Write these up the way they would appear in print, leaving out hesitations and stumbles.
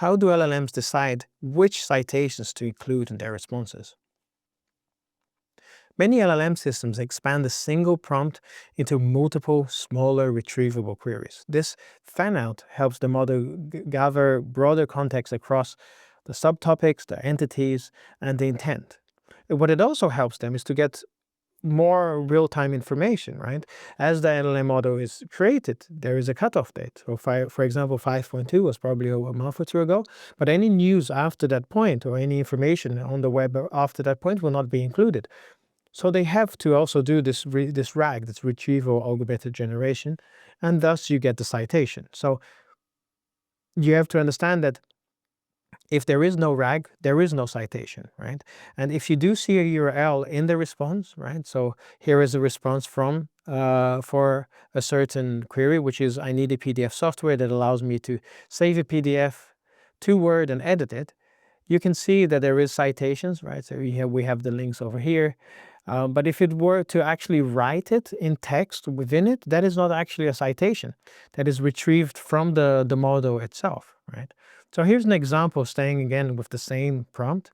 How do LLMs decide which citations to include in their responses? Many LLM systems expand a single prompt into multiple smaller retrievable queries. This fan-out helps the model gather broader context across the subtopics, the entities, and the intent. What it also helps them is to get more real-time information, right? As the LLM model is created, there is a cutoff date. So for example, 5.2 was probably a month or two ago, but any news after that point or any information on the web after that point will not be included. So they have to also do this RAG, this retrieval-augmented generation, and thus you get the citation. So you have to understand that if there is no RAG, there is no citation, right? And if you do see a URL in the response, right? So here is a response from for a certain query, which is I need a PDF software that allows me to save a PDF to Word and edit it. You can see that there is citations, right? So we have the links over here. But if it were to actually write it in text within it, that is not actually a citation. That is retrieved from the model itself, right? So here's an example, staying again with the same prompt.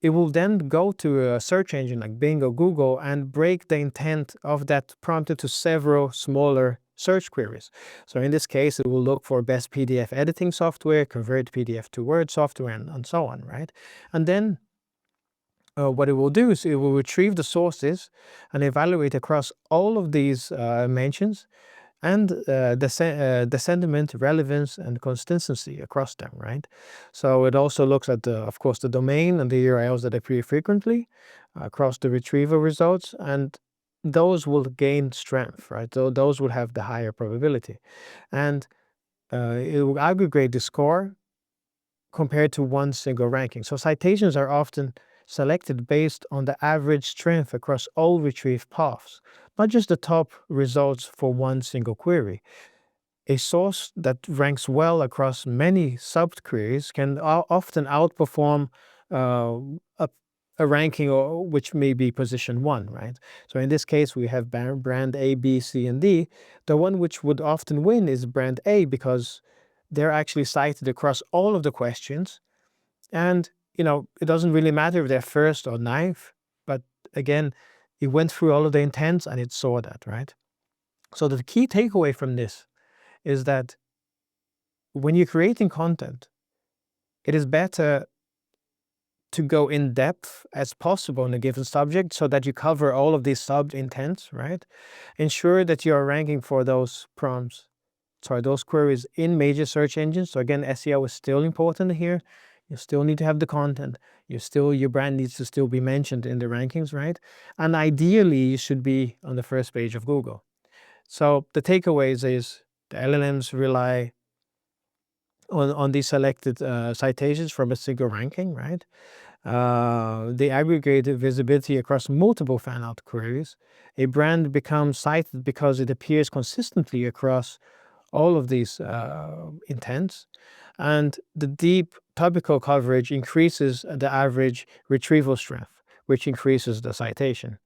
It will then go to a search engine like Bing or Google and break the intent of that prompt into several smaller search queries. So in this case, it will look for best PDF editing software, convert PDF to Word software, and so on, right? And then what it will do is it will retrieve the sources and evaluate across all of these mentions and the sentiment, relevance, and consistency across them, right? So it also looks at, of course, the domain and the URLs that appear frequently across the retrieval results, and those will gain strength, right? So those will have the higher probability. And it will aggregate the score compared to one single ranking. So citations are often selected based on the average strength across all retrieved paths, not just the top results for one single query. A source that ranks well across many sub-queries can often outperform uh, a ranking which may be position 1, right? So in this case, we have brand A, B, C, and D. The one which would often win is brand A because they're actually cited across all of the questions. And it doesn't really matter if they're first or ninth, but again, it went through all of the intents and it saw that, right? So the key takeaway from this is that when you're creating content, it is better to go in depth as possible in a given subject so that you cover all of these sub-intents, right? Ensure that you are ranking for those those queries in major search engines. So again, SEO is still important here. You still need to have the content. Your brand needs to still be mentioned in the rankings, right? And ideally, you should be on the first page of Google. So the takeaways is the LLMs rely on these selected citations from a single ranking, right? They aggregate visibility across multiple fan-out queries. A brand becomes cited because it appears consistently across all of these intents, and the deep topical coverage increases the average retrieval strength, which increases the citation.